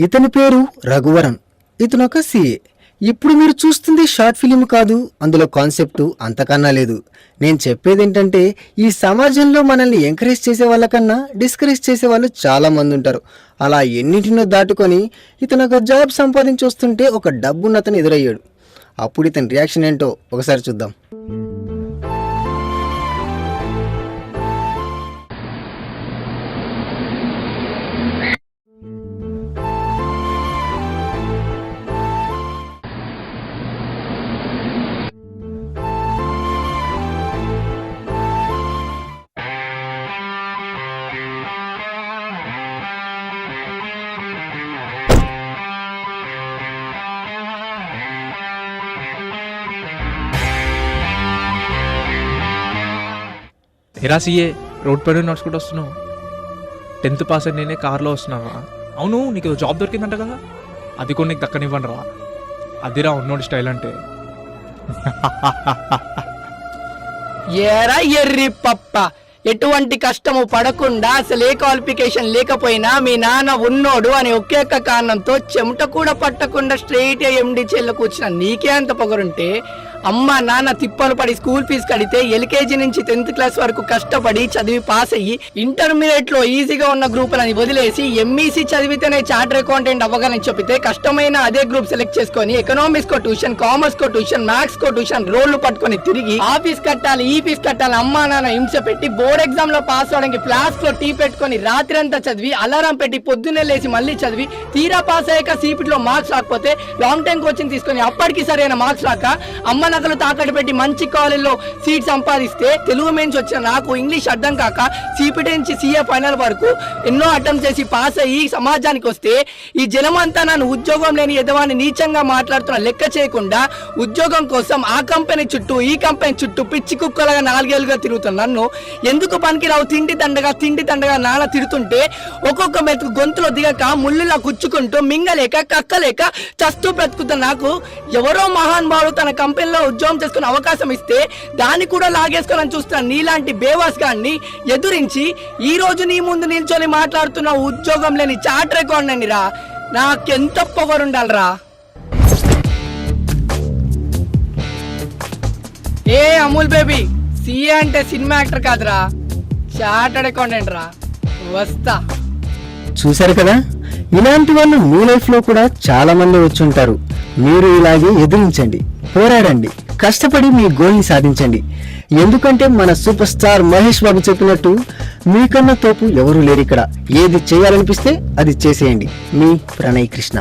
ఇతని పేరు రఘువరన్. ఇతనొక సిఏ. ఇప్పుడు మీరు చూస్తుంది షార్ట్ ఫిలిం కాదు, అందులో కాన్సెప్ట్ అంతకన్నా లేదు. నేను చెప్పేది ఏంటంటే, ఈ సమాజంలో మనల్ని ఎంకరేజ్ చేసే వాళ్ళకన్నా డిస్కరేజ్ చేసే వాళ్ళు చాలా మంది ఉంటారు. అలా ఎన్నింటినో దాటుకొని ఇతను ఒక జాబ్ సంపాదించి వస్తుంటే ఒక డబ్బున్నతను ఎదురయ్యాడు. అప్పుడు ఇతని రియాక్షన్ ఏంటో ఒకసారి చూద్దాం. ఎరా సీఏ, రోడ్ పైన నడుచుకుంటూ వస్తున్నావు. 10th పాస్ అని నేనే కార్లో వస్తున్నావా? అవును, నీకు ఏదో జాబ్ దొరికిందంట కదా, అది కూడా నీకు దక్కనివ్వండి రా. అదిరా ఉన్నోడి స్టైల్ అంటే. ఏరా ఎర్రి పప్ప, ఎటువంటి కష్టము పడకుండా అసలు ఏ క్వాలిఫికేషన్ లేకపోయినా మీ నాన్న ఉన్నోడు అని ఒకే ఒక్క కారణంతో చెమట కూడా పట్టకుండా స్ట్రైట్ ఎండి చెల్లకు వచ్చిన నీకే అంత పొగరుంటే, అమ్మ నాన్న తిప్పలు పడి స్కూల్ ఫీజు కడితే ఎల్కేజీ నుంచి 10th క్లాస్ వరకు కష్టపడి చదివి పాస్ అయ్యి ఇంటర్మీడియట్ లో ఈజీగా ఉన్న గ్రూపులని వదిలేసి ఎంఈసీ చదివితేనే చార్టర్ అకౌంటెంట్ అవ్వగానే చెప్పితే కష్టమైన అదే గ్రూప్ సెలెక్ట్ చేసుకొని ఎకనామిక్స్ కో ట్యూషన్, కామర్స్ కో ట్యూషన్, మ్యాథ్స్ కో ట్యూషన్ రోళ్లు పట్టుకొని తిరిగి ఆ ఫీజు కట్టాలి ఈ ఫీజు కట్టాలి అమ్మా నాన్న హింస పెట్టి బోర్డ్ ఎగ్జామ్ లో పాస్ అవడానికి ఫ్లాస్క్ లో టీ పెట్టుకొని రాత్రి అంతా చదివి అలారం పెట్టి పొద్దున్నే లేచి మళ్ళీ చదివి తీరా పాస్ అయ్యాక సీపీటీ లో మార్క్స్ రాకపోతే లాంగ్ టైం కోచింగ్ తీసుకొని అప్పటికి సరైన మార్క్స్ రాక అమ్మ నగలు తాకట్టు పెట్టి మంచి కాలేజీలో సీట్ సంపాదిస్తే తెలుగు మెయిన్స్ వచ్చిన నాకు ఇంగ్లీష్ అర్థం కాక సిపిటి నుంచి సిఏ ఫైనల్ వరకు ఎన్నో అటెంప్ట్ చేసి పాస్ అయ్యి సమాజానికి వస్తే ఈ జనమంతా నన్ను ఉద్యోగం లేని ఎదవాన్ని నీచంగా మాట్లాడుతున్న లెక్క చేయకుండా ఉద్యోగం కోసం ఆ కంపెనీ చుట్టూ ఈ కంపెనీ చుట్టూ పిచ్చి కుక్కలుగా 4 ఏళ్ళుగా తిరుగుతున్న నన్ను ఎందుకు పనికిరావు తిండి దండగా నాన్న తిడుతుంటే ఒక్కొక్క మెతుకు గొంతులో దిగక ముళ్ళులా కుచ్చుకుంటూ మింగలేక కక్కలేక చస్తూ బ్రతుకుతున్న నాకు ఎవరో మహానుభావుడు తన కంపెనీలో ఉద్యోగం చేసుకునే అవకాశం ఇస్తే దాన్ని కూడా లాగేసుకోవాలని చూస్తున్న నీలాంటి బేవాస్ గాన్ని ఎదురించి ఈ రోజు నీ ముందు నిల్చొని మాట్లాడుతున్న ఉద్యోగం లేని చార్టర్ అకౌంటెంట్ రా. నాకెంత పొగరుండాలరా. ఏ అమూల్ బేబీ, సిఏ అంటే సినిమా యాక్టర్ కాదురా, చార్టర్డ్ అకౌంటెంట్ రా. వస్తా. చూశారు కదా, ఇలాంటి వాళ్ళు మీ లైఫ్ లో కూడా చాలా మంది వచ్చి ఉంటారు. మీరు ఇలాగే ఎదిరించండి, పోరాడండి, కష్టపడి మీ గోల్ ని సాధించండి. ఎందుకంటే మన సూపర్ స్టార్ మహేష్ బాబు చెప్పినట్టు మీకన్నా తోపు ఎవరూ లేరు ఇక్కడ. ఏది చేయాలనిపిస్తే అది చేసేయండి. మీ ప్రణయ్ కృష్ణ.